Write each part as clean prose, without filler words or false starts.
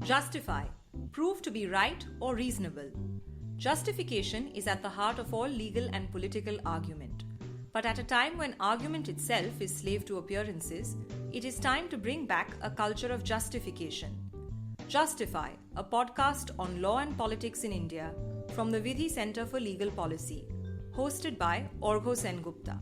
Justify. Prove to be right or reasonable. Justification is at the heart of all legal and political argument. But at a time when argument itself is slave to appearances, it is time to bring back a culture of justification. Justify, a podcast on law and politics in India from the Vidhi Centre for Legal Policy, hosted by Arghya Sengupta.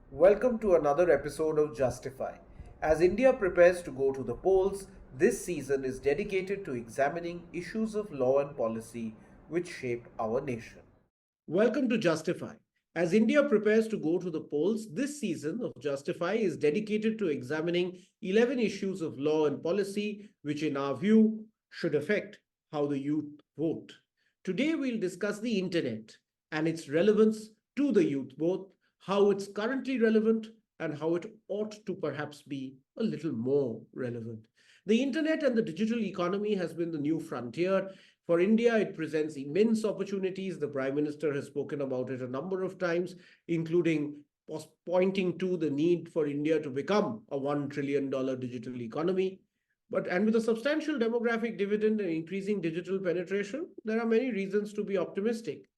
Welcome to another episode of Justify. As India prepares to go to the polls, this season is dedicated to examining issues of law and policy which shape our nation. Welcome to Justify. As India prepares to go to the polls, this season of Justify is dedicated to examining 11 issues of law and policy which, in our view, should affect how the youth vote. Today, we'll discuss the internet and its relevance to the youth, both how it's currently relevant and how it ought to perhaps be a little more relevant. The internet and the digital economy has been the new frontier. For India, it presents immense opportunities. The Prime Minister has spoken about it a number of times, including pointing to the need for India to become a $1 trillion digital economy. And with a substantial demographic dividend and increasing digital penetration, there are many reasons to be optimistic.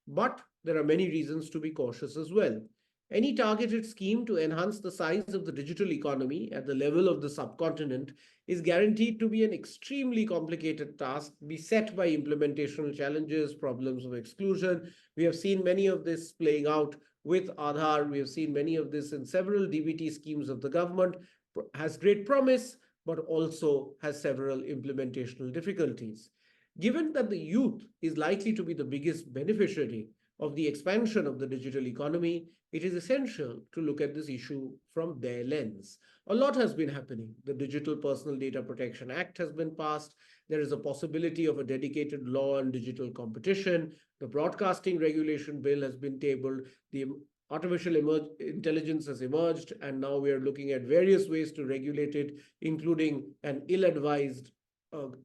But there are many reasons to be cautious as well. Any targeted scheme to enhance the size of the digital economy at the level of the subcontinent is guaranteed to be an extremely complicated task, beset by implementational challenges, problems of exclusion. We have seen many of this playing out with Aadhaar. We have seen many of this in several DBT schemes of the government. Has great promise, but also has several implementational difficulties. Given that the youth is likely to be the biggest beneficiary of the expansion of the digital economy, it is essential to look at this issue from their lens. A lot has been happening. The Digital Personal Data Protection Act has been passed. There is a possibility of a dedicated law on digital competition. The Broadcasting Regulation Bill has been tabled. The artificial intelligence has emerged, and now we are looking at various ways to regulate it, including an ill-advised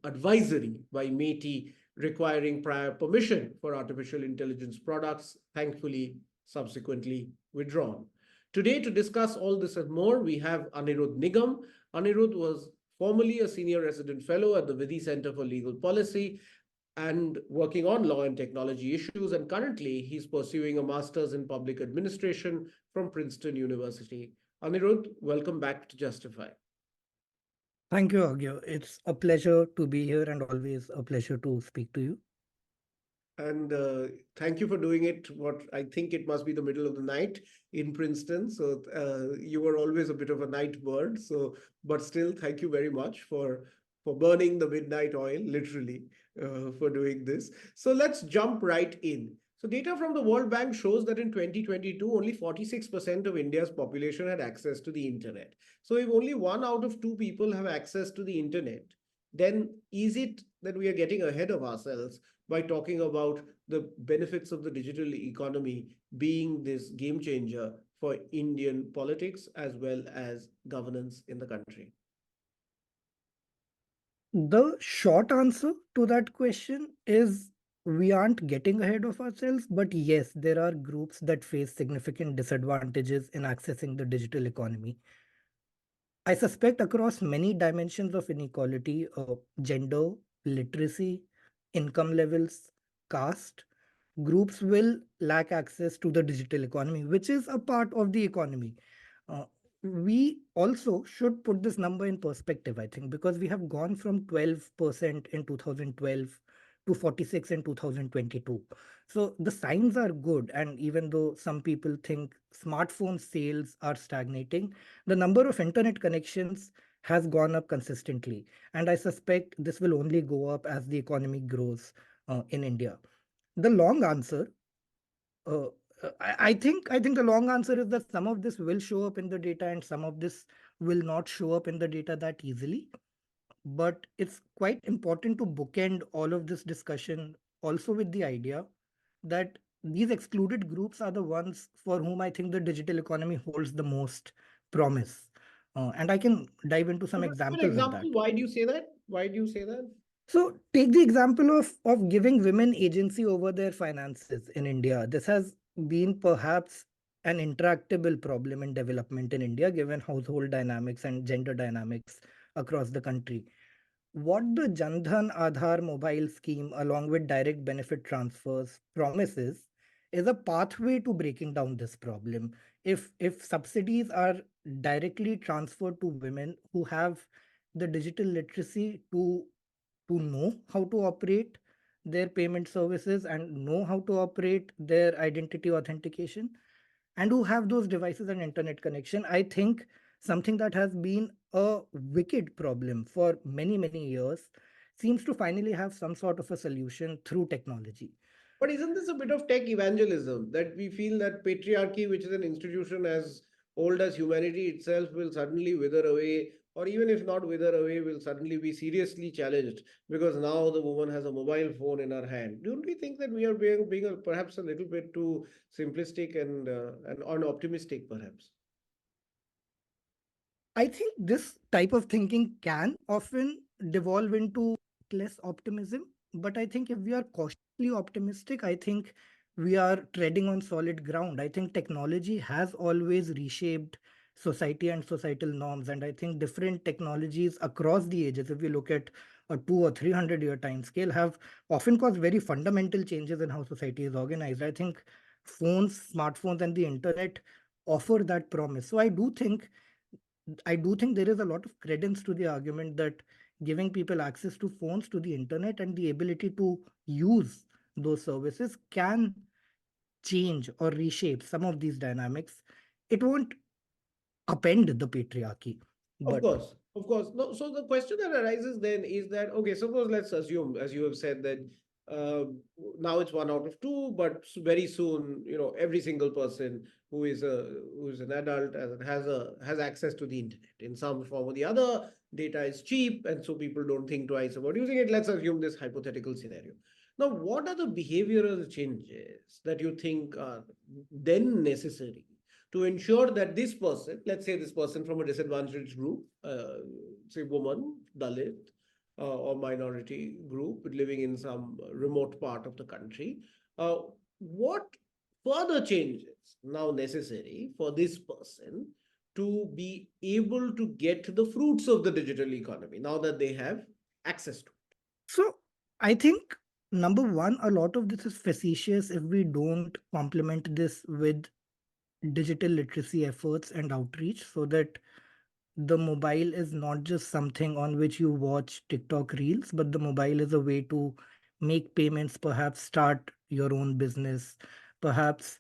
advisory by MeitY requiring prior permission for artificial intelligence products, thankfully subsequently withdrawn. Today, to discuss all this and more, we have Aniruddh Nigam. Aniruddh was formerly a senior resident fellow at the Vidhi Centre for Legal Policy and working on law and technology issues, and currently he's pursuing a master's in public administration from Princeton University. Aniruddh, welcome back to Justify. Thank you, Arghya. It's a pleasure to be here and always a pleasure to speak to you. And thank you for doing it. What I think it must be the middle of the night in Princeton. So you were always a bit of a night bird. But still, thank you very much for burning the midnight oil, literally, for doing this. So let's jump right in. So data from the World Bank shows that in 2022, only 46% of India's population had access to the internet. So if only 1 out of 2 people have access to the internet, then is it that we are getting ahead of ourselves by talking about the benefits of the digital economy being this game changer for Indian politics as well as governance in the country? The short answer to that question is we aren't getting ahead of ourselves, but yes, there are groups that face significant disadvantages in accessing the digital economy. I suspect across many dimensions of inequality, gender, literacy, income levels, caste, groups will lack access to the digital economy, which is a part of the economy. We also should put this number in perspective, I think, because we have gone from 12% in 2012 to 46 in 2022. So the signs are good. And even though some people think smartphone sales are stagnating, the number of internet connections has gone up consistently. And I suspect this will only go up as the economy grows in India. The long answer, I think the long answer is that some of this will show up in the data and some of this will not show up in the data that easily. But it's quite important to bookend all of this discussion also with the idea that these excluded groups are the ones for whom I think the digital economy holds the most promise. And I can dive into some examples of that. Why do you say that? Why do you say that? So take the example of giving women agency over their finances in India. This has been perhaps an intractable problem in development in India, given household dynamics and gender dynamics across the country. what the Jandhan Aadhaar mobile scheme, along with direct benefit transfers, promises is a pathway to breaking down this problem. If subsidies are directly transferred to women who have the digital literacy to know how to operate their payment services and know how to operate their identity authentication, and who have those devices and internet connection, I think something that has been a wicked problem for many, many years seems to finally have some sort of a solution through technology. But isn't this a bit of tech evangelism that we feel that patriarchy, which is an institution as old as humanity itself, will suddenly wither away, or even if not wither away, will suddenly be seriously challenged because now the woman has a mobile phone in her hand? Don't we think that we are perhaps a little bit too simplistic and unoptimistic, perhaps? I think this type of thinking can often devolve into less optimism. But I think if we are cautiously optimistic, I think we are treading on solid ground. I think technology has always reshaped society and societal norms. And I think different technologies across the ages, if we look at a 2 or 300 year time scale, have often caused very fundamental changes in how society is organized. I think smartphones, and the internet offer that promise. So I do think there is a lot of credence to the argument that giving people access to phones, to the internet, and the ability to use those services can change or reshape some of these dynamics. It won't upend the patriarchy, Of but course, of course. No, so the question that arises then is that, okay, suppose let's assume, as you have said, that uh, now it's one out of two, but very soon, every single person who is an adult and has access to the internet in some form or the other. Data is cheap, and so people don't think twice about using it. Let's assume this hypothetical scenario. Now, what are the behavioral changes that you think are then necessary to ensure that this person, let's say this person from a disadvantaged group, say woman, Dalit, or minority group living in some remote part of the country, what further changes now necessary for this person to be able to get the fruits of the digital economy now that they have access to so I think number one, a lot of this is facetious if we don't complement this with digital literacy efforts and outreach, so that the mobile is not just something on which you watch TikTok reels, but the mobile is a way to make payments, perhaps start your own business, perhaps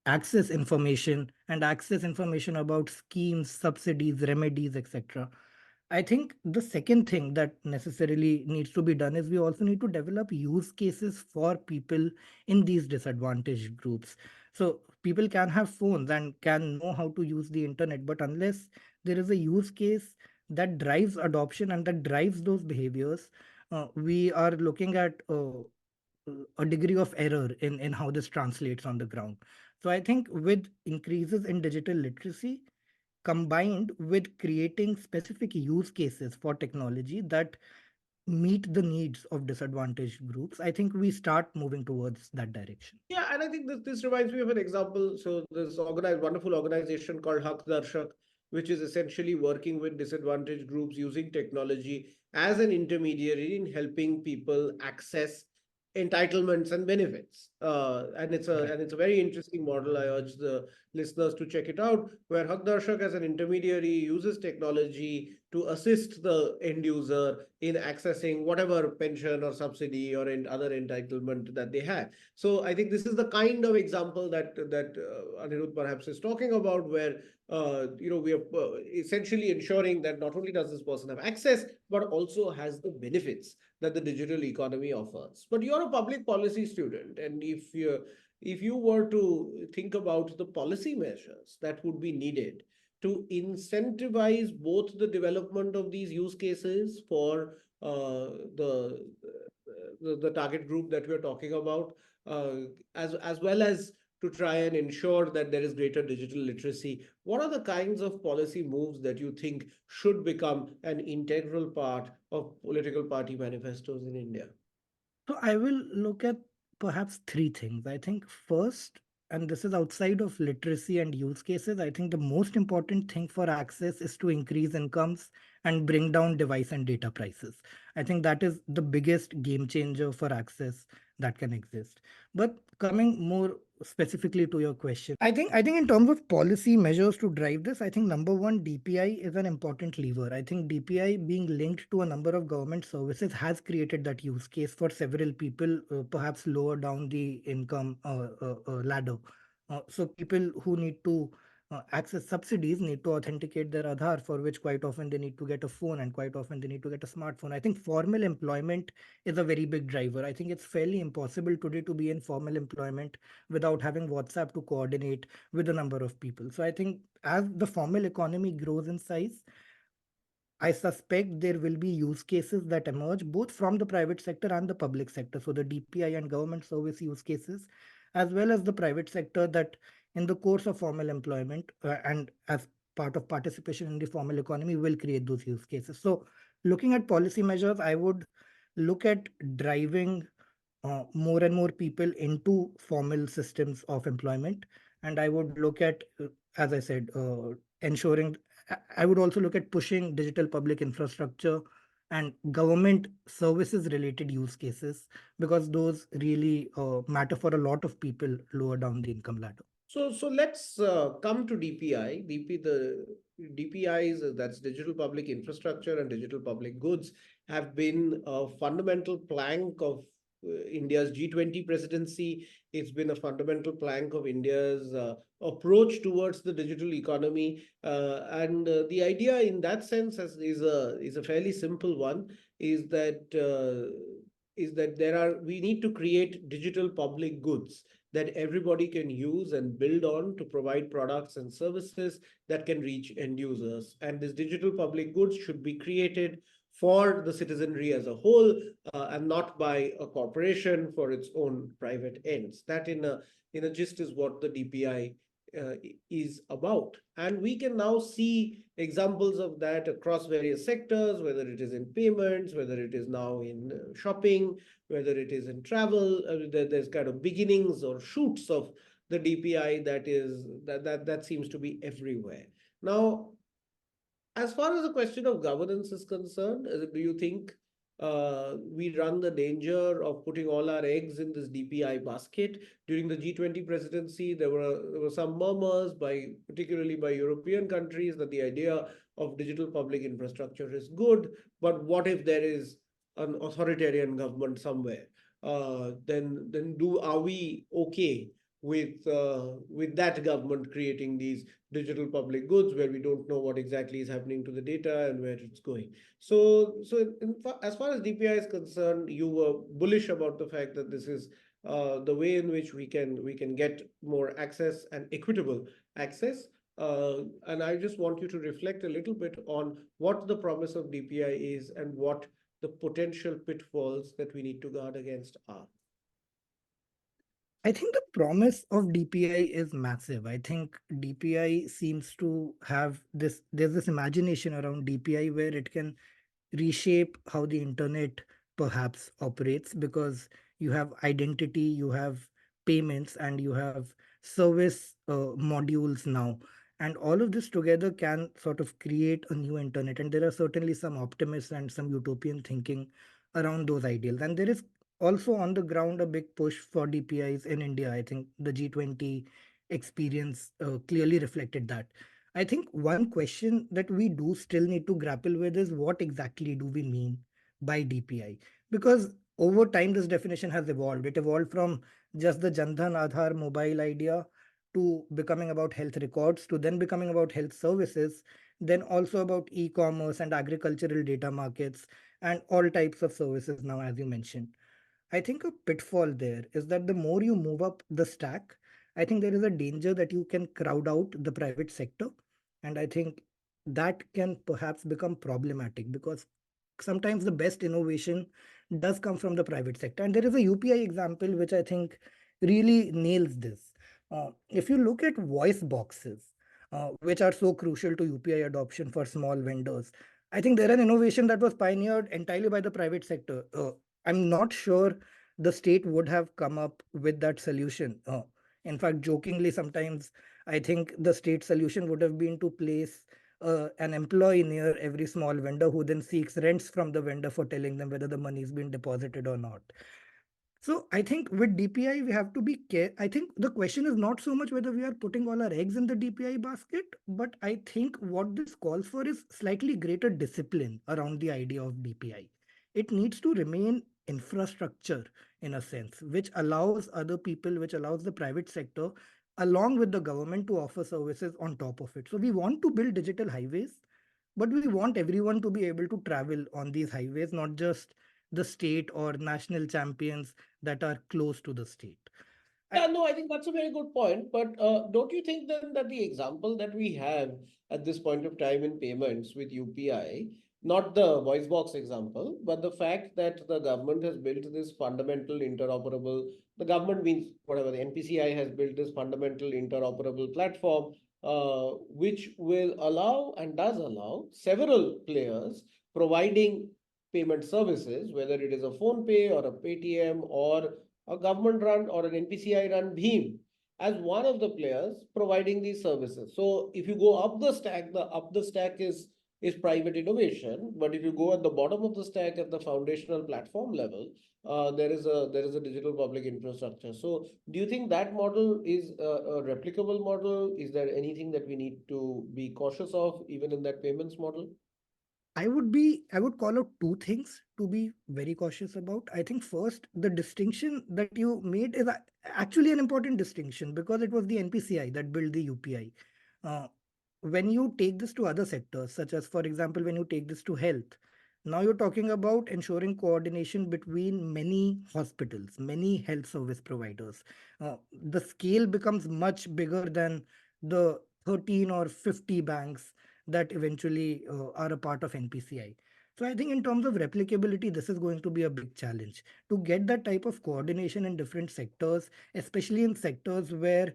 access information about schemes, subsidies, remedies, etc. I think the second thing that necessarily needs to be done is we also need to develop use cases for people in these disadvantaged groups. So people can have phones and can know how to use the internet, but unless there is a use case that drives adoption and that drives those behaviors, we are looking at a degree of error in how this translates on the ground. So I think with increases in digital literacy, combined with creating specific use cases for technology that meet the needs of disadvantaged groups, I think we start moving towards that direction. Yeah, and I think this reminds me of an example. So this wonderful organization called Haq Darshak, which is essentially working with disadvantaged groups using technology as an intermediary in helping people access entitlements and benefits. Right. And it's a very interesting model. I urge the listeners to check it out, where Haq Darshak as an intermediary uses technology to assist the end user in accessing whatever pension or subsidy or in other entitlement that they have. So I think this is the kind of example that Anirudh perhaps is talking about, where we are essentially ensuring that not only does this person have access, but also has the benefits that the digital economy offers. But you're a public policy student, and if you were to think about the policy measures that would be needed to incentivize both the development of these use cases for the target group that we're talking about, uh, as well as to try and ensure that there is greater digital literacy. What are the kinds of policy moves that you think should become an integral part of political party manifestos in India? So I will look at perhaps three things. I think first, and this is outside of literacy and use cases, I think the most important thing for access is to increase incomes and bring down device and data prices. I think that is the biggest game changer for access that can exist. But coming more specifically to your question, I think in terms of policy measures to drive this, I think number one, DPI is an important lever. I think DPI being linked to a number of government services has created that use case for several people, perhaps lower down the income ladder. So people who need to access subsidies need to authenticate their Aadhaar, for which quite often they need to get a phone and quite often they need to get a smartphone. I think formal employment is a very big driver. I think it's fairly impossible today to be in formal employment without having WhatsApp to coordinate with a number of people. So I think as the formal economy grows in size, I suspect there will be use cases that emerge both from the private sector and the public sector. So the DPI and government service use cases, as well as the private sector that in the course of formal employment and as part of participation in the formal economy will create those use cases. So looking at policy measures, I would look at driving more and more people into formal systems of employment. And I would look at, as I said, ensuring, I would also look at pushing digital public infrastructure and government services related use cases because those really matter for a lot of people lower down the income ladder. So let's come to DPI. The DPIs, that's digital public infrastructure and digital public goods, have been a fundamental plank of India's G20 presidency. It's been a fundamental plank of India's approach towards the digital economy. And the idea in that sense is a fairly simple one, is that we need to create digital public goods that everybody can use and build on to provide products and services that can reach end users. And these digital public goods should be created for the citizenry as a whole, and not by a corporation for its own private ends. That in a gist is what the DPI uh, is about. And we can now see examples of that across various sectors, whether it is in payments, whether it is now in shopping, whether it is in travel. There's kind of beginnings or shoots of the DPI that seems to be everywhere. Now, as far as the question of governance is concerned, do you think we run the danger of putting all our eggs in this DPI basket? During the G20 presidency, there were some murmurs particularly by European countries, that the idea of digital public infrastructure is good, but what if there is an authoritarian government somewhere? Then are we okay with that government creating these digital public goods where we don't know what exactly is happening to the data and where it's going? As far as DPI is concerned, you were bullish about the fact that this is the way in which we can get more access and equitable access. And I just want you to reflect a little bit on what the promise of DPI is and what the potential pitfalls that we need to guard against are. I think the promise of DPI is massive. I think DPI seems to have there's this imagination around DPI where it can reshape how the internet perhaps operates because you have identity, you have payments, and you have service modules now. And all of this together can sort of create a new internet. And there are certainly some optimists and some utopian thinking around those ideals. And there is also on the ground a big push for DPIs in India. I think the G20 experience clearly reflected that. I think one question that we do still need to grapple with is what exactly do we mean by DPI? Because over time, this definition has evolved. It evolved from just the Jandhan Aadhaar mobile idea to becoming about health records, to then becoming about health services, then also about e commerce and agricultural data markets and all types of services now, as you mentioned. I think a pitfall there is that the more you move up the stack, I think there is a danger that you can crowd out the private sector. And I think that can perhaps become problematic because sometimes the best innovation does come from the private sector. And there is a UPI example which I think really nails this. If you look at voice boxes, which are so crucial to UPI adoption for small vendors, I think they're an innovation that was pioneered entirely by the private sector. I'm not sure the state would have come up with that solution. In fact, jokingly, sometimes I think the state solution would have been to place an employee near every small vendor who then seeks rents from the vendor for telling them whether the money is being deposited or not. So I think with DPI, we have to be care. I think the question is not so much whether we are putting all our eggs in the DPI basket, but I think what this calls for is slightly greater discipline around the idea of DPI. It needs to remain infrastructure in a sense, which allows other people, which allows the private sector, along with the government to offer services on top of it. So we want to build digital highways, but we want everyone to be able to travel on these highways, not just the state or national champions that are close to the state. I, Yeah, no, I think that's a very good point. But don't you think then that the example that we have at this point of time in payments with UPI, not the voice box example, but the fact that the government has built this fundamental interoperable, the government means whatever, the NPCI has built this fundamental interoperable platform, which will allow and does allow several players providing payment services, whether it is a phone pay or a Paytm or a government run or an NPCI run Bheem as one of the players providing these services. So if you go up the up the stack is private innovation, but if you go at the bottom of the stack at the foundational platform level, there is a digital public infrastructure. So do you think that model is a replicable model? Is there anything that we need to be cautious of even in that payments model? I would call out two things to be very cautious about. I think first, the distinction that you made is actually an important distinction because it was the NPCI that built the UPI. Uh, when you take this to other sectors, such as, for example, when you take this to health, now you're talking about ensuring coordination between many hospitals, many health service providers. The scale becomes much bigger than the 13 or 50 banks that eventually are a part of NPCI. So I think in terms of replicability, this is going to be a big challenge to get that type of coordination in different sectors, especially in sectors where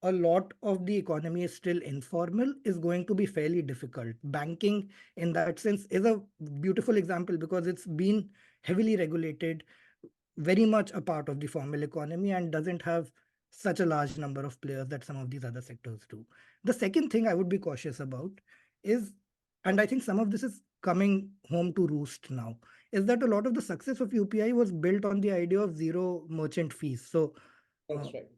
a lot of the economy is still informal, is going to be fairly difficult. Banking, in that sense, is a beautiful example because it's been heavily regulated, very much a part of the formal economy, and doesn't have such a large number of players that some of these other sectors do. The second thing I would be cautious about is, and I think some of this is coming home to roost now, is that a lot of the success of UPI was built on the idea of zero merchant fees. So uh, That's right.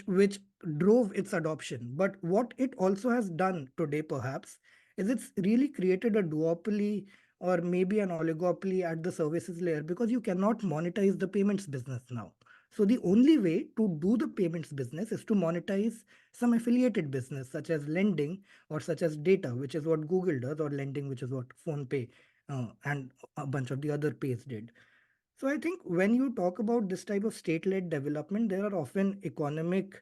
which drove its adoption. But what it also has done today, perhaps, is it's really created a duopoly or maybe an oligopoly at the services layer because you cannot monetize the payments business now. So the only way to do the payments business is to monetize some affiliated business, such as lending or such as data, which is what Google does, or lending, which is what PhonePay and a bunch of the other pays did. So I think when you talk about this type of state-led development, there are often economic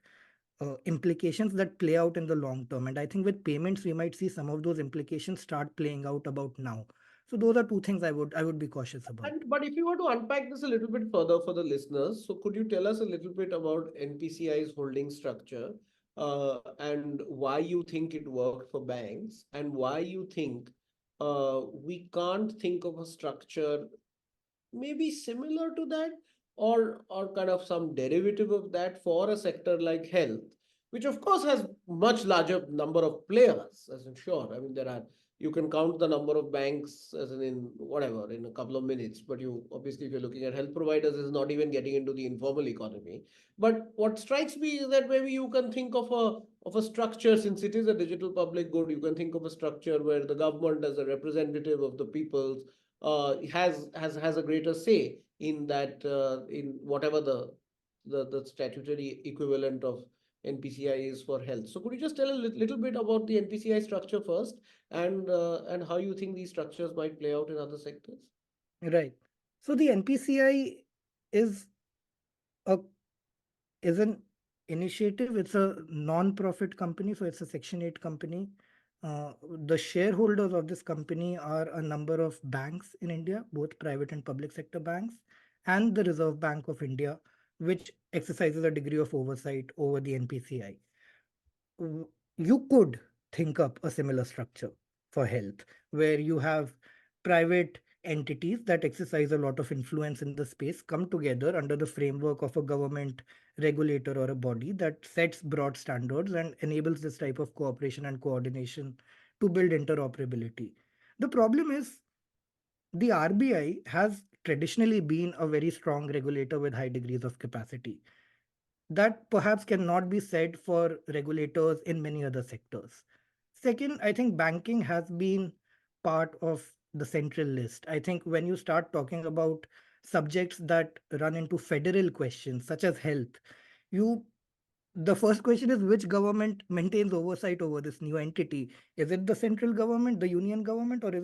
implications that play out in the long term. And I think with payments, we might see some of those implications start playing out about now. So those are two things I would be cautious about. And but if you were to unpack this a little bit further for the listeners, so could you tell us a little bit about NPCI's holding structure, and why you think it worked for banks, and why you think we can't think of a structure maybe similar to that, or kind of some derivative of that for a sector like health, which of course has much larger number of players, as in sure, I mean there are, you can count the number of banks as in whatever in a couple of minutes, but you obviously if you're looking at health providers is not even getting into the informal economy. But what strikes me is that maybe you can think of a structure, since it is a digital public good, you can think of a structure where the government as a representative of the people's has a greater say in that, in whatever the statutory equivalent of NPCI is for health. So could you just tell a little bit about the NPCI structure first, and how you think these structures might play out in other sectors? Right. So the NPCI is a is an initiative. It's a non-profit company, so it's a Section 8 company. The shareholders of this company are a number of banks in India, both private and public sector banks, and the Reserve Bank of India, which exercises a degree of oversight over the NPCI. You could think up a similar structure for health, where you have private entities that exercise a lot of influence in the space come together under the framework of a government regulator or a body that sets broad standards and enables this type of cooperation and coordination to build interoperability. The problem is the RBI has traditionally been a very strong regulator with high degrees of capacity. That perhaps cannot be said for regulators in many other sectors. Second, I think banking has been part of the central list. I think when you start talking about subjects that run into federal questions, such as health, you the first question is which government maintains oversight over this new entity? Is it the central government, the union government, or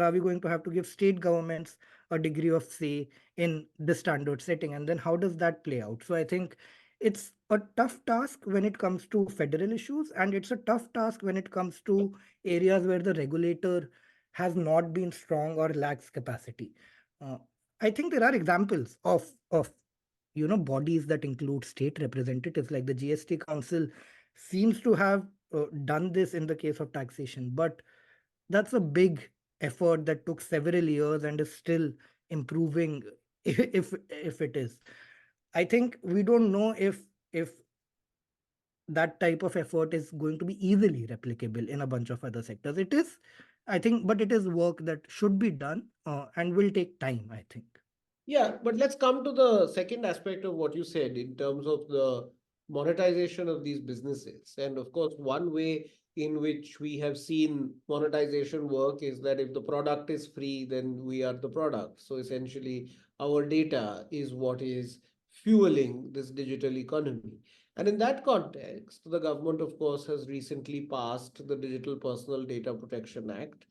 are we going to have to give state governments a degree of say in the standard setting? And then how does that play out? So I think it's a tough task when it comes to federal issues, and it's a tough task when it comes to areas where the regulator has not been strong or lacks capacity. Uh, I think there are examples of bodies that include state representatives, like the GST council seems to have done this in the case of taxation, but that's a big effort that took several years and is still improving if it is. I think we don't know if that type of effort is going to be easily replicable in a bunch of other sectors. It is, I think, but it is work that should be done and will take time, I think. Yeah, but let's come to the second aspect of what you said in terms of the monetization of these businesses. And of course, one way in which we have seen monetization work is that if the product is free, then we are the product. So essentially, our data is what is fueling this digital economy. And in that context, the government, of course, has recently passed the Digital Personal Data Protection Act.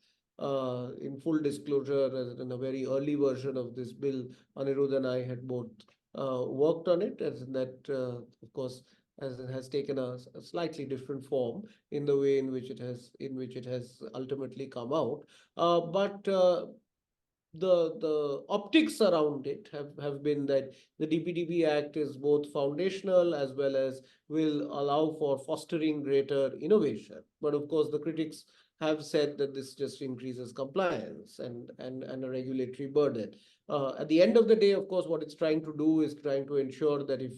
In full disclosure, in a very early version of this bill, Aniruddh and I had both worked on it, as in that, of course, as it has taken a slightly different form in the way in which it has ultimately come out. But the optics around it have been that the DPDP Act is both foundational as well as will allow for fostering greater innovation. But of course, the critics have said that this just increases compliance and a regulatory burden. At the end of the day, of course, what it's trying to do is trying to ensure that if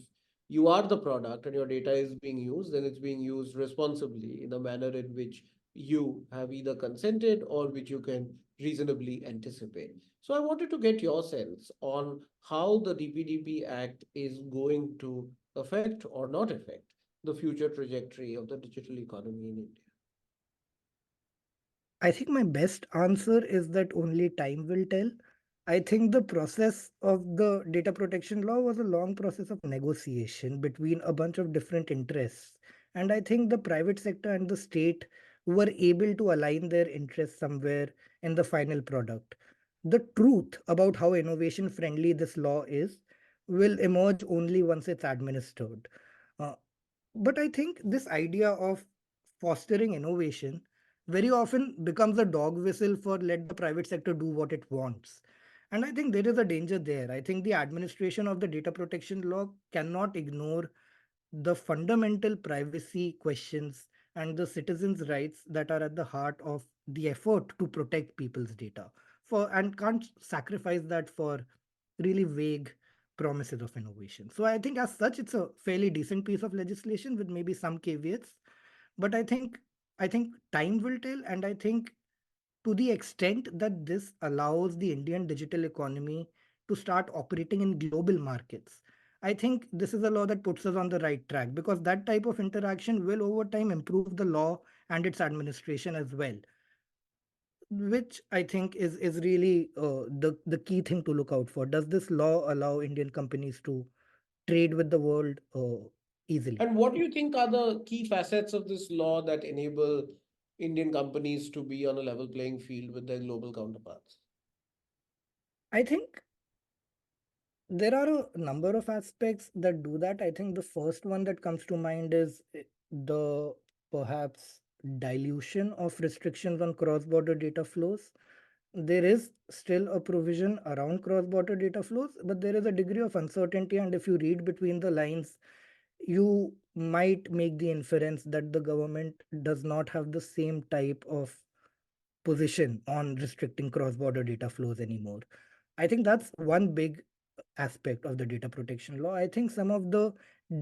you are the product and your data is being used, then it's being used responsibly in a manner in which you have either consented or which you can reasonably anticipate. So I wanted to get your sense on how the DPDP Act is going to affect or not affect the future trajectory of the digital economy in India. I think my best answer is that only time will tell. I think the process of the data protection law was a long process of negotiation between a bunch of different interests. And I think the private sector and the state were able to align their interests somewhere in the final product. The truth about how innovation friendly this law is will emerge only once it's administered. Uh, but I think this idea of fostering innovation very often becomes a dog whistle for let the private sector do what it wants. And I think there is a danger there. I think the administration of the data protection law cannot ignore the fundamental privacy questions and the citizens' rights that are at the heart of the effort to protect people's data for and can't sacrifice that for really vague promises of innovation. So I think as such it's a fairly decent piece of legislation with maybe some caveats, but I think time will tell, and I think to the extent that this allows the Indian digital economy to start operating in global markets, I think this is a law that puts us on the right track, because that type of interaction will over time improve the law and its administration as well, which I think is really the key thing to look out for. Does this law allow Indian companies to trade with the world easily? And what do you think are the key facets of this law that enable Indian companies to be on a level playing field with their global counterparts? I think there are a number of aspects that do that. I think the first one that comes to mind is the perhaps dilution of restrictions on cross border data flows. There is still a provision around cross border data flows, but there is a degree of uncertainty. And if you read between the lines, you might make the inference that the government does not have the same type of position on restricting cross-border data flows anymore. I think that's one big aspect of the data protection law. I think some of the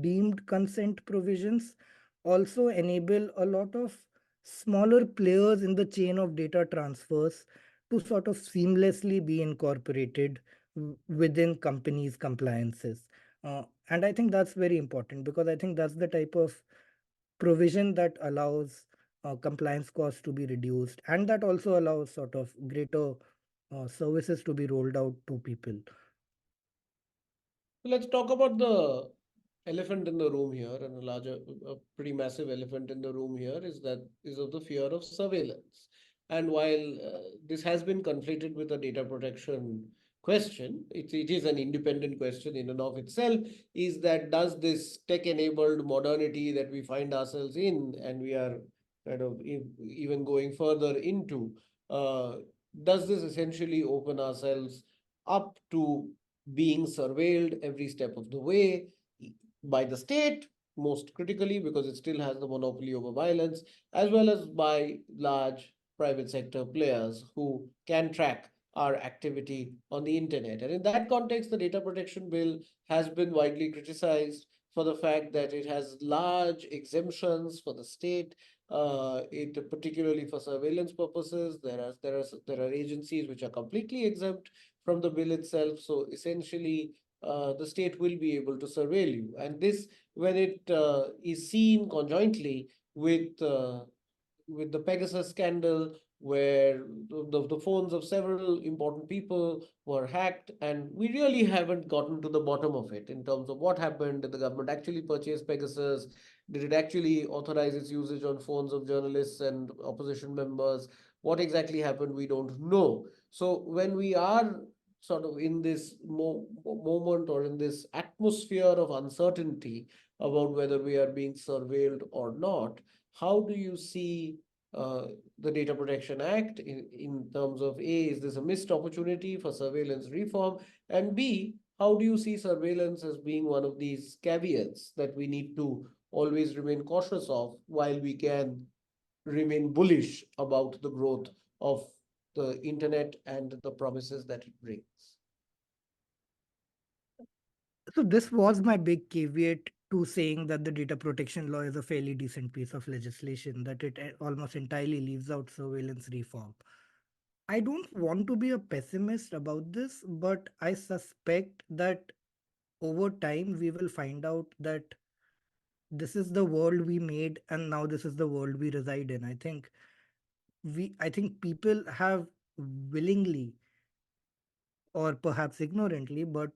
deemed consent provisions also enable a lot of smaller players in the chain of data transfers to sort of seamlessly be incorporated within companies' compliances. And I think that's very important because I think that's the type of provision that allows compliance costs to be reduced and that also allows sort of greater services to be rolled out to people. Let's talk about the elephant in the room here, and a pretty massive elephant in the room here is of the fear of surveillance. And while this has been conflated with a data protection question, it is an independent question in and of itself. Is that does this tech-enabled modernity that we find ourselves in, and we are kind of even going further into, uh, does this essentially open ourselves up to being surveilled every step of the way by the state, most critically, because it still has the monopoly over violence, as well as by large private sector players who can track our activity on the internet. And in that context, the data protection bill has been widely criticized for the fact that it has large exemptions for the state. It particularly for surveillance purposes. There are agencies which are completely exempt from the bill itself. So essentially, the state will be able to surveil you. And this, when it is seen conjointly with the Pegasus scandal, where the phones of several important people were hacked, and we really haven't gotten to the bottom of it in terms of what happened. Did the government actually purchase Pegasus? Did it actually authorize its usage on phones of journalists and opposition members? What exactly happened? We don't know. So when we are sort of in this moment or in this atmosphere of uncertainty about whether we are being surveilled or not, how do you see uh, the Data Protection Act in terms of A, is this a missed opportunity for surveillance reform? And B, how do you see surveillance as being one of these caveats that we need to always remain cautious of while we can remain bullish about the growth of the internet and the promises that it brings? So this was my big caveat to saying that the data protection law is a fairly decent piece of legislation, that it almost entirely leaves out surveillance reform. I don't want to be a pessimist about this, but I suspect that over time we will find out that this is the world we made and now this is the world we reside in. I think people have willingly or perhaps ignorantly, but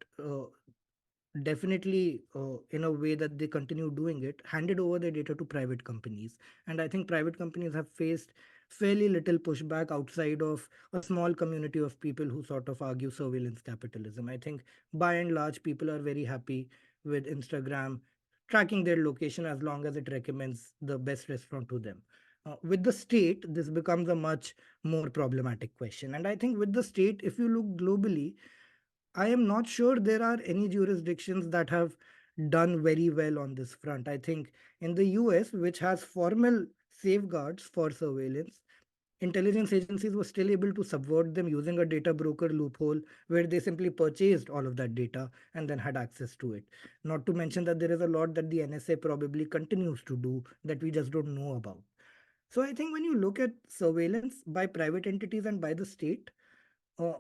definitely in a way that they continue doing it, handed over their data to private companies. And I think private companies have faced fairly little pushback outside of a small community of people who sort of argue surveillance capitalism. I think by and large, people are very happy with Instagram tracking their location as long as it recommends the best restaurant to them. With the state, this becomes a much more problematic question. And I think with the state, if you look globally, I am not sure there are any jurisdictions that have done very well on this front. I think in the US, which has formal safeguards for surveillance, intelligence agencies were still able to subvert them using a data broker loophole where they simply purchased all of that data and then had access to it. Not to mention that there is a lot that the NSA probably continues to do that we just don't know about. So I think when you look at surveillance by private entities and by the state, uh,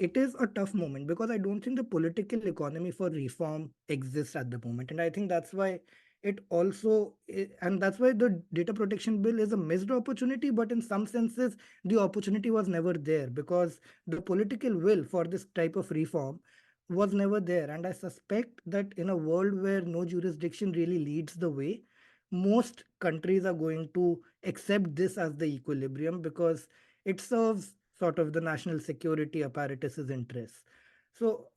it is a tough moment because I don't think the political economy for reform exists at the moment. And I think that's why and that's why the data protection bill is a missed opportunity. But in some senses, the opportunity was never there because the political will for this type of reform was never there. And I suspect that in a world where no jurisdiction really leads the way, most countries are going to accept this as the equilibrium because it serves sort of the national security apparatus's interests. So,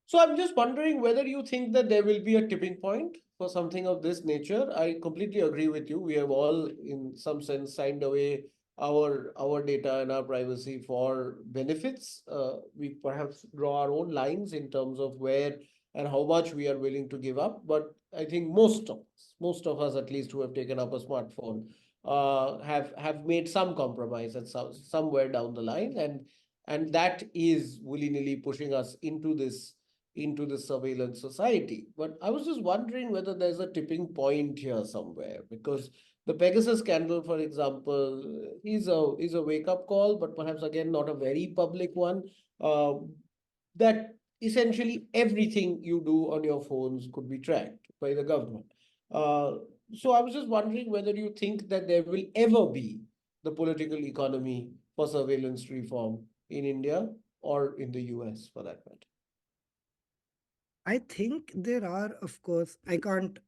So I'm just wondering whether you think that there will be a tipping point for something of this nature. I completely agree with you. We have all, in some sense, signed away our data and our privacy for benefits. We perhaps draw our own lines in terms of where and how much we are willing to give up. But I think most of us at least, who have taken up a smartphone, have made some compromise at somewhere down the line, and that is willy-nilly pushing us into this surveillance society. But I was just wondering whether there's a tipping point here somewhere, because the Pegasus scandal, for example, is a wake-up call, but perhaps again not a very public one. Uh, that essentially everything you do on your phones could be tracked by the government. Uh, so I was just wondering whether you think that there will ever be the political economy for surveillance reform in India or in the US for that matter. I think there are, of course, I can't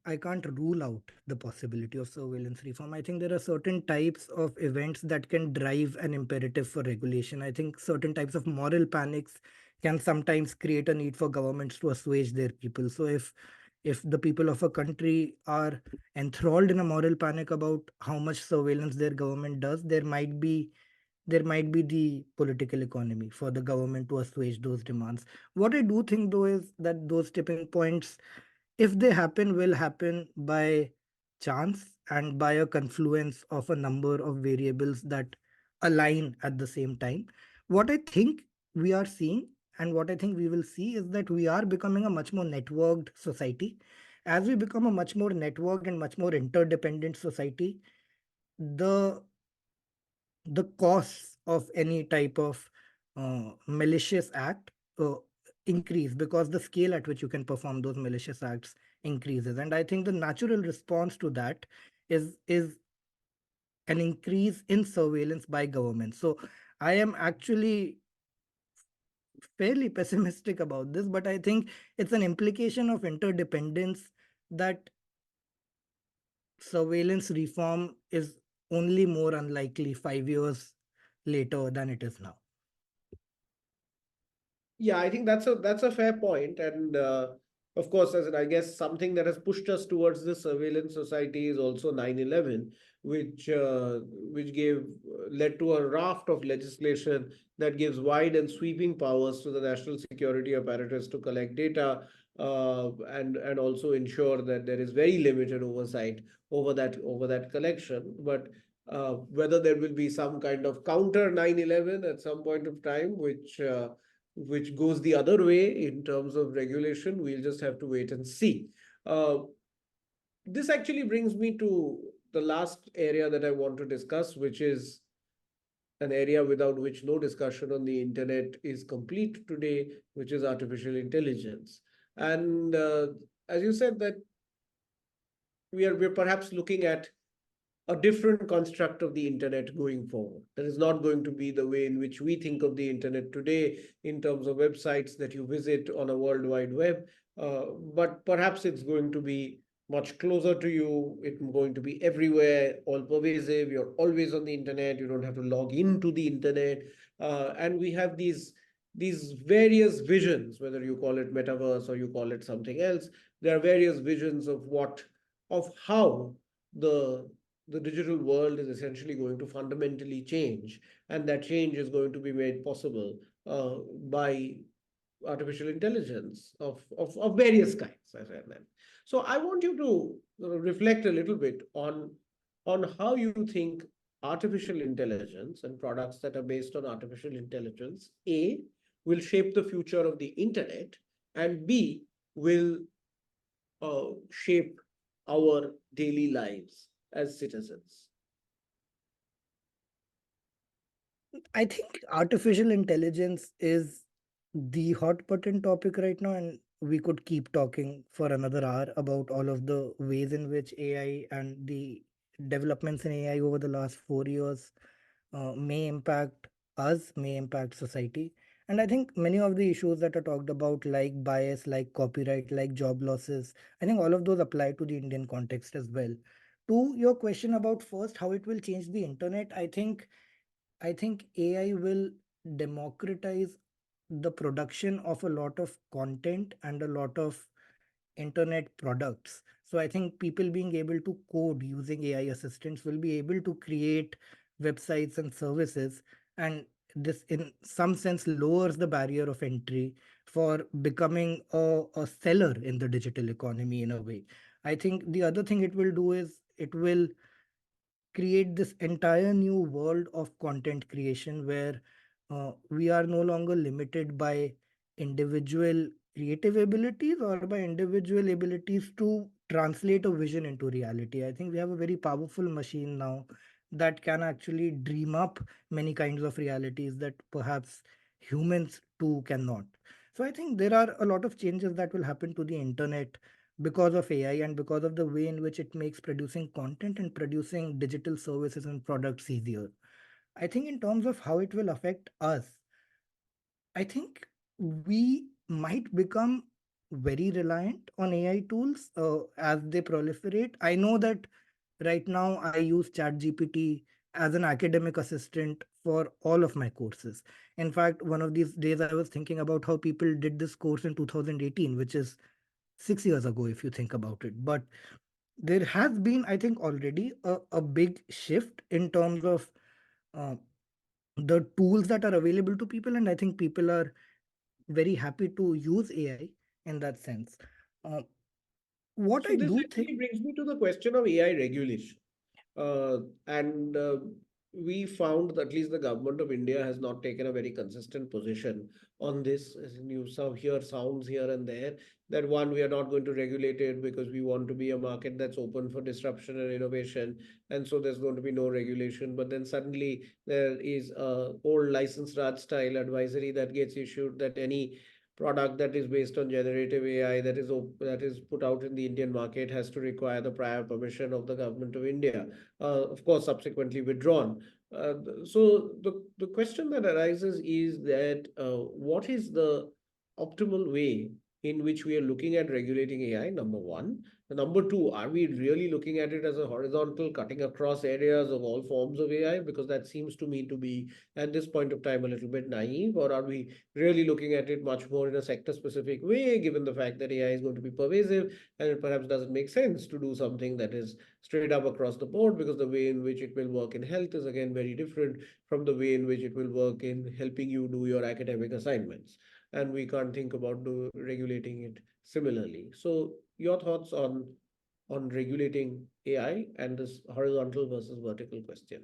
rule out the possibility of surveillance reform. I think there are certain types of events that can drive an imperative for regulation. I think certain types of moral panics can sometimes create a need for governments to assuage their people. So if the people of a country are enthralled in a moral panic about how much surveillance their government does, there might be the political economy for the government to assuage those demands. What I do think though is that those tipping points, if they happen, will happen by chance and by a confluence of a number of variables that align at the same time. What I think we are seeing and what I think we will see is that we are becoming a much more networked society. As we become a much more networked and much more interdependent society, the the costs of any type of malicious act increase because the scale at which you can perform those malicious acts increases. And I think the natural response to that is an increase in surveillance by government. So I am actually fairly pessimistic about this, but I think it's an implication of interdependence that surveillance reform is only more unlikely 5 years later than it is now. Yeah, I think that's a fair point, and of course, as in, I guess something that has pushed us towards the surveillance society is also 9/11, which gave led to a raft of legislation that gives wide and sweeping powers to the national security apparatus to collect data, and also ensure that there is very limited oversight over that collection. But whether there will be some kind of counter 9/11 at some point of time, which goes the other way in terms of regulation, we'll just have to wait and see. Uh, this actually brings me to the last area that I want to discuss, which is an area without which no discussion on the internet is complete today, which is artificial intelligence. And as you said, that we're perhaps looking at a different construct of the internet going forward. That is not going to be the way in which we think of the internet today in terms of websites that you visit on a world wide web, but perhaps it's going to be much closer to you. It's going to be everywhere, all pervasive. You're always on the internet. You don't have to log into the internet, and we have these various visions, whether you call it metaverse or you call it something else. There are various visions of how the the digital world is essentially going to fundamentally change, and that change is going to be made possible by artificial intelligence of various kinds, as I said. So I want you to reflect a little bit on how you think artificial intelligence and products that are based on artificial intelligence, A, will shape the future of the internet, and B, will shape our daily lives as citizens. I think artificial intelligence is the hot button topic right now, and we could keep talking for another hour about all of the ways in which AI and the developments in AI over the last 4 years may impact us, may impact society. And I think many of the issues that are talked about, like bias, like copyright, like job losses, I think all of those apply to the Indian context as well. To your question about first how it will change the internet, I think AI will democratize the production of a lot of content and a lot of internet products. So I think people being able to code using AI assistants will be able to create websites and services. And this, in some sense, lowers the barrier of entry for becoming a seller in the digital economy in a way. I think the other thing it will do is it will create this entire new world of content creation where we are no longer limited by individual creative abilities or by individual abilities to translate a vision into reality. I think we have a very powerful machine now that can actually dream up many kinds of realities that perhaps humans too cannot. So I think there are a lot of changes that will happen to the internet because of AI and because of the way in which it makes producing content and producing digital services and products easier. I think in terms of how it will affect us, I think we might become very reliant on AI tools as they proliferate. I know that right now I use ChatGPT as an academic assistant for all of my courses. In fact, one of these days I was thinking about how people did this course in 2018, which is 6 years ago, if you think about it. But there has been, I think, already a big shift in terms of uh, the tools that are available to people. And I think people are very happy to use AI in that sense. Uh, what So I this do think, actually brings me to the question of AI regulation. And we found that at least the government of India has not taken a very consistent position on this. As in you hear sounds here and there that one, we are not going to regulate it because we want to be a market that's open for disruption and innovation, and so there's going to be no regulation. But then suddenly there is a old license Raj style advisory that gets issued that any product that is based on generative AI that is put out in the Indian market has to require the prior permission of the government of India, of course, subsequently withdrawn. So the question that arises is that what is the optimal way in which we are looking at regulating AI? Number one. Number two, are we really looking at it as a horizontal cutting across areas of all forms of AI? Because that seems to me to be at this point of time a little bit naive. Or are we really looking at it much more in a sector specific way, given the fact that AI is going to be pervasive and it perhaps doesn't make sense to do something that is straight up across the board, because the way in which it will work in health is again very different from the way in which it will work in helping you do your academic assignments. And we can't think about regulating it similarly. So your thoughts on regulating AI and this horizontal versus vertical question.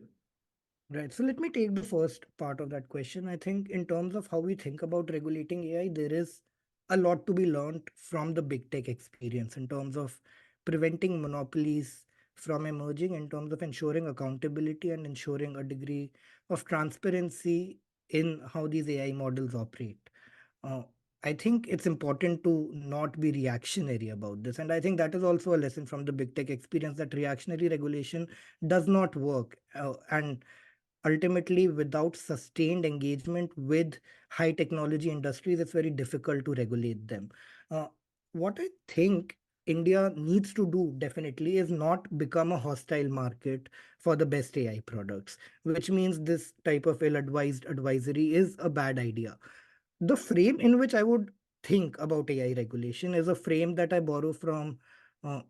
right? So let me take the first part of that question. I think in terms of how we think about regulating AI, there is a lot to be learned from the big tech experience in terms of preventing monopolies from emerging, in terms of ensuring accountability and ensuring a degree of transparency in how these AI models operate. Uh, I think it's important to not be reactionary about this. And I think that is also a lesson from the big tech experience that reactionary regulation does not work. And ultimately, without sustained engagement with high technology industries, it's very difficult to regulate them. Uh, what I think India needs to do definitely is not become a hostile market for the best AI products, which means this type of ill advised advisory is a bad idea. The frame in which I would think about AI regulation is a frame that I borrow from uh,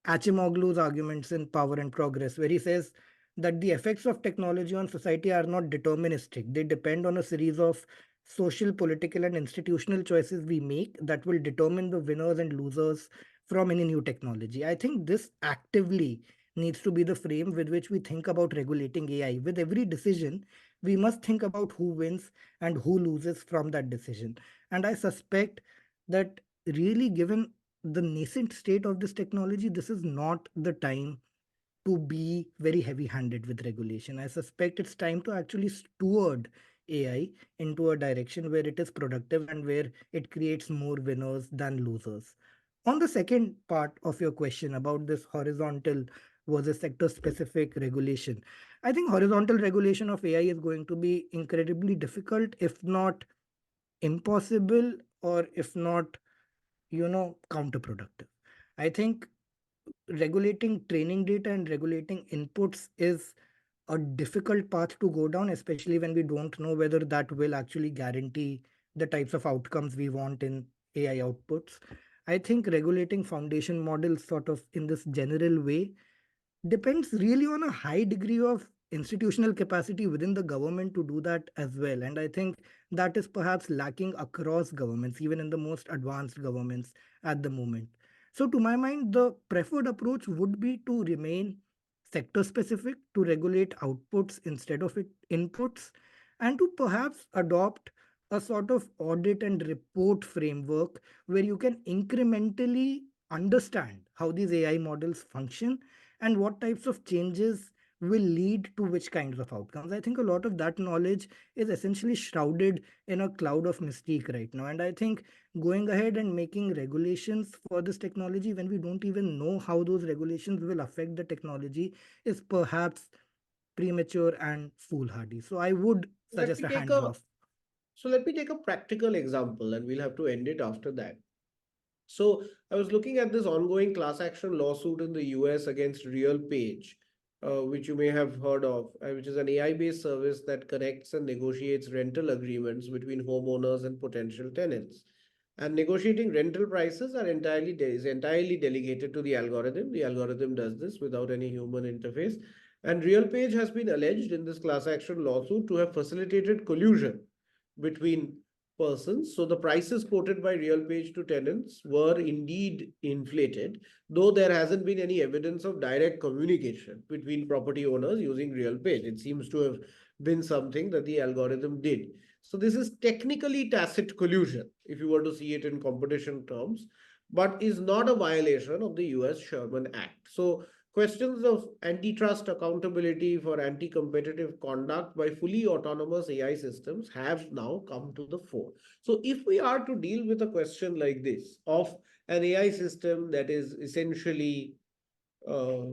Acemoglu's arguments in Power and Progress, where he says that the effects of technology on society are not deterministic. They depend on a series of social, political, and institutional choices we make that will determine the winners and losers from any new technology. I think this actively needs to be the frame with which we think about regulating AI. With every decision, we must think about who wins and who loses from that decision. And I suspect that really, given the nascent state of this technology, this is not the time to be very heavy handed with regulation. I suspect it's time to actually steward AI into a direction where it is productive and where it creates more winners than losers. On the second part of your question about this horizontal versus sector specific regulation, I think horizontal regulation of AI is going to be incredibly difficult, if not impossible, or if not counterproductive. I think regulating training data and regulating inputs is a difficult path to go down, especially when we don't know whether that will actually guarantee the types of outcomes we want in AI outputs. I think regulating foundation models sort of in this general way depends really on a high degree of institutional capacity within the government to do that as well. And I think that is perhaps lacking across governments, even in the most advanced governments at the moment. So, to my mind, the preferred approach would be to remain sector specific, to regulate outputs instead of inputs, and to perhaps adopt a sort of audit and report framework where you can incrementally understand how these AI models function and what types of changes will lead to which kinds of outcomes. I think a lot of that knowledge is essentially shrouded in a cloud of mystique right now. And I think going ahead and making regulations for this technology when we don't even know how those regulations will affect the technology is perhaps premature and foolhardy. So I would Let suggest me a take hands a off. so let me take a practical example, and we'll have to end it after that. So I was looking at this ongoing class action lawsuit in the US against RealPage, which you may have heard of, which is an AI-based service that connects and negotiates rental agreements between homeowners and potential tenants. And negotiating rental prices is entirely delegated to the algorithm. The algorithm does this without any human interface. And RealPage has been alleged in this class action lawsuit to have facilitated collusion between persons. So the prices quoted by RealPage to tenants were indeed inflated, though there hasn't been any evidence of direct communication between property owners using RealPage. It seems to have been something that the algorithm did. So this is technically tacit collusion, if you were to see it in competition terms, but is not a violation of the US Sherman Act. So questions of antitrust accountability for anti-competitive conduct by fully autonomous AI systems have now come to the fore. So if we are to deal with a question like this of an AI system that is essentially uh,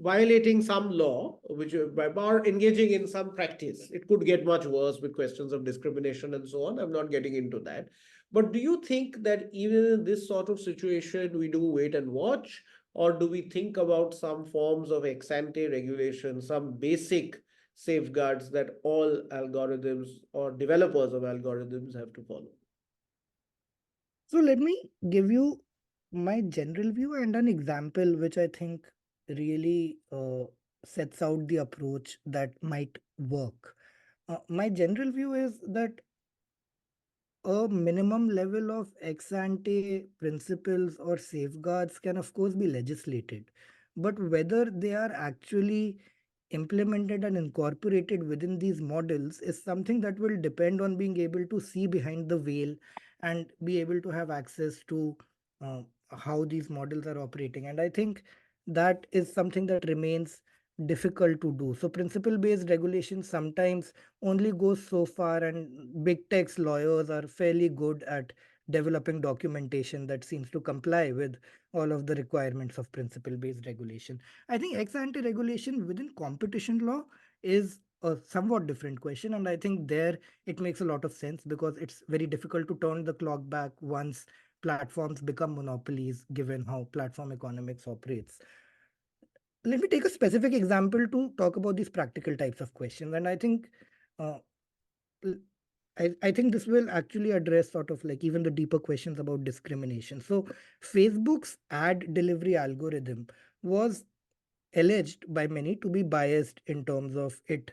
violating some law, which by or engaging in some practice, it could get much worse with questions of discrimination and so on. I'm not getting into that. But do you think that even in this sort of situation, we do wait and watch, or do we think about some forms of ex ante regulation, some basic safeguards that all algorithms or developers of algorithms have to follow? So let me give you my general view and an example which I think really sets out the approach that might work. My general view is that a minimum level of ex ante principles or safeguards can, of course, be legislated. But whether they are actually implemented and incorporated within these models is something that will depend on being able to see behind the veil and be able to have access to uh, how these models are operating. And I think that is something that remains difficult to do. So, principle based regulation sometimes only goes so far, and big tech's lawyers are fairly good at developing documentation that seems to comply with all of the requirements of principle based regulation. I think ex ante regulation within competition law is a somewhat different question, and I think there it makes a lot of sense because it's very difficult to turn the clock back once platforms become monopolies given how platform economics operates. Let me take a specific example to talk about these practical types of questions, and I think uh, I think this will actually address sort of like even the deeper questions about discrimination. So, Facebook's ad delivery algorithm was alleged by many to be biased in terms of it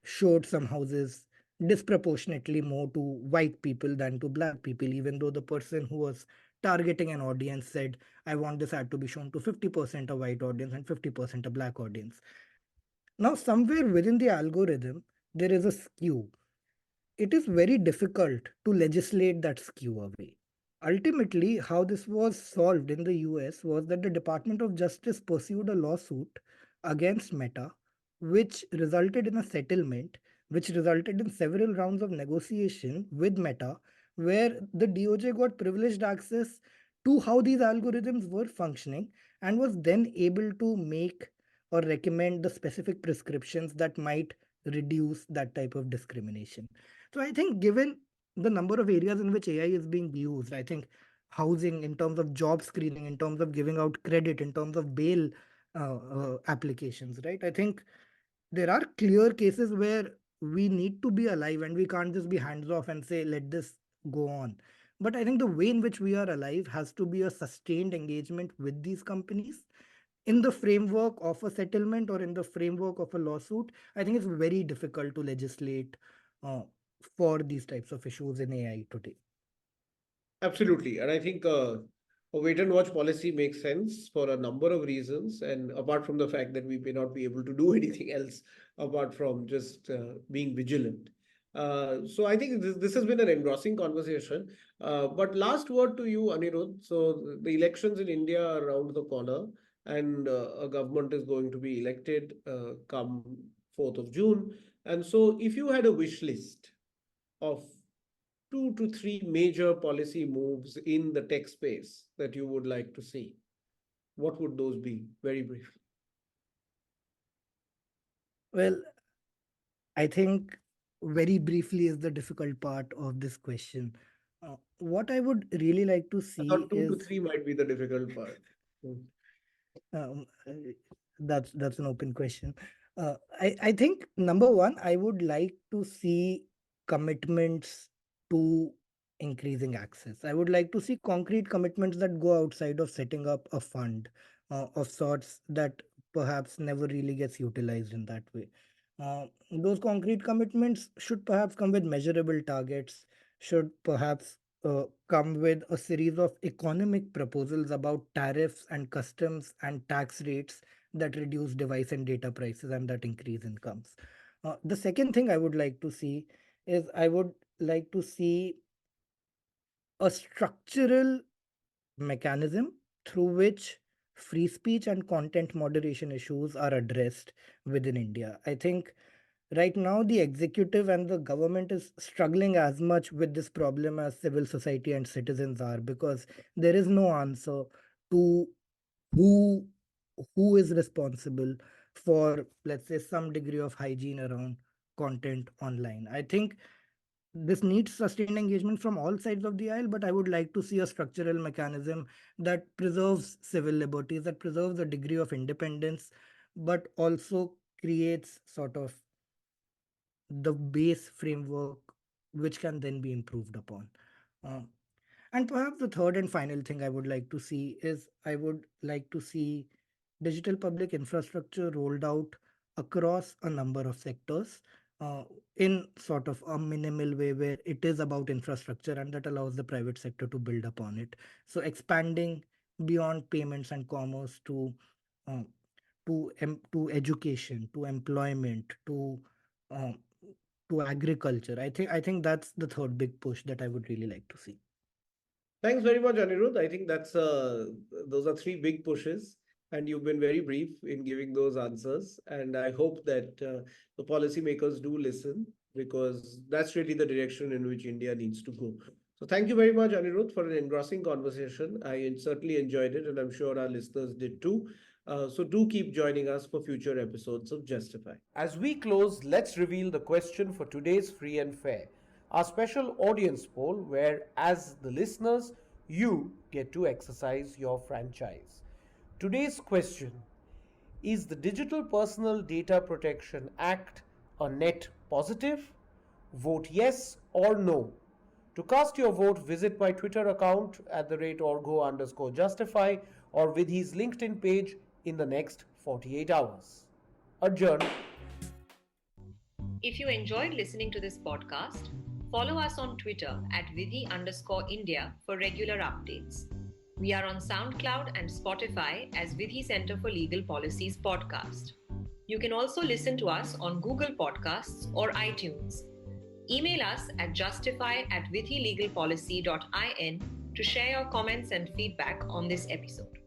showed some houses disproportionately more to white people than to black people, even though the person who was targeting an audience said, I want this ad to be shown to 50% a white audience and 50% a black audience. Now, somewhere within the algorithm, there is a skew. It is very difficult to legislate that skew away. Ultimately, how this was solved in the US was that the Department of Justice pursued a lawsuit against Meta, which resulted in a settlement, which resulted in several rounds of negotiation with Meta, where the DOJ got privileged access to how these algorithms were functioning and was then able to make or recommend the specific prescriptions that might reduce that type of discrimination. So I think given the number of areas in which AI is being used, I think housing, in terms of job screening, in terms of giving out credit, in terms of bail applications, right? I think there are clear cases where we need to be alive and we can't just be hands off and say, let this go on. But I think the way in which we are alive has to be a sustained engagement with these companies in the framework of a settlement or in the framework of a lawsuit. I think it's very difficult to legislate uh, for these types of issues in AI today. Absolutely. And I think a wait and watch policy makes sense for a number of reasons, and apart from the fact that we may not be able to do anything else apart from just being vigilant. So I think this has been an engrossing conversation. But last word to you, Anirudh. So the elections in India are around the corner, and a government is going to be elected come 4th of June. And so, if you had a wish list of 2 to 3 major policy moves in the tech space that you would like to see, what would those be? Very briefly. Well, I think very briefly is the difficult part of this question. What I would really like to I see thought two to is three might be the difficult part. um, uh, that's an open question. I think number one, I would like to see commitments to increasing access. I would like to see concrete commitments that go outside of setting up a fund of sorts that perhaps never really gets utilized in that way. Those concrete commitments should perhaps come with measurable targets, should perhaps come with a series of economic proposals about tariffs and customs and tax rates that reduce device and data prices and that increase incomes. The second thing I would like to see is I would like to see a structural mechanism through which free speech and content moderation issues are addressed within India. I think right now the executive and the government is struggling as much with this problem as civil society and citizens are, because there is no answer to who who is responsible for, let's say, some degree of hygiene around content online. I think this needs sustained engagement from all sides of the aisle, but I would like to see a structural mechanism that preserves civil liberties, that preserves a degree of independence, but also creates sort of the base framework which can then be improved upon. Uh, and perhaps the third and final thing I would like to see is I would like to see digital public infrastructure rolled out across a number of sectors uh, in sort of a minimal way where it is about infrastructure and that allows the private sector to build upon it. So expanding beyond payments and commerce uh, to education, to employment, uh, to agriculture. I think that's the third big push that I would really like to see. Thanks very much, Anirudh. I think those are three big pushes, and you've been very brief in giving those answers. And I hope that the policymakers do listen, because that's really the direction in which India needs to go. So thank you very much, Anirudh, for an engrossing conversation. I certainly enjoyed it, and I'm sure our listeners did too. So do keep joining us for future episodes of Justify. As we close, let's reveal the question for today's Free and Fair, our special audience poll where, as the listeners, you get to exercise your franchise. Today's question: is the Digital Personal Data Protection Act a net positive? Vote yes or no. To cast your vote, visit my Twitter account at the rate @orgo_justify or with his LinkedIn page in the next 48 hours. Adjourn. If you enjoyed listening to this podcast, follow us on Twitter at Vidhi_India for regular updates. We are on SoundCloud and Spotify as Vidhi Center for Legal Policies podcast. You can also listen to us on Google Podcasts or iTunes. Email us at justify@vidhilegalpolicy.in to share your comments and feedback on this episode.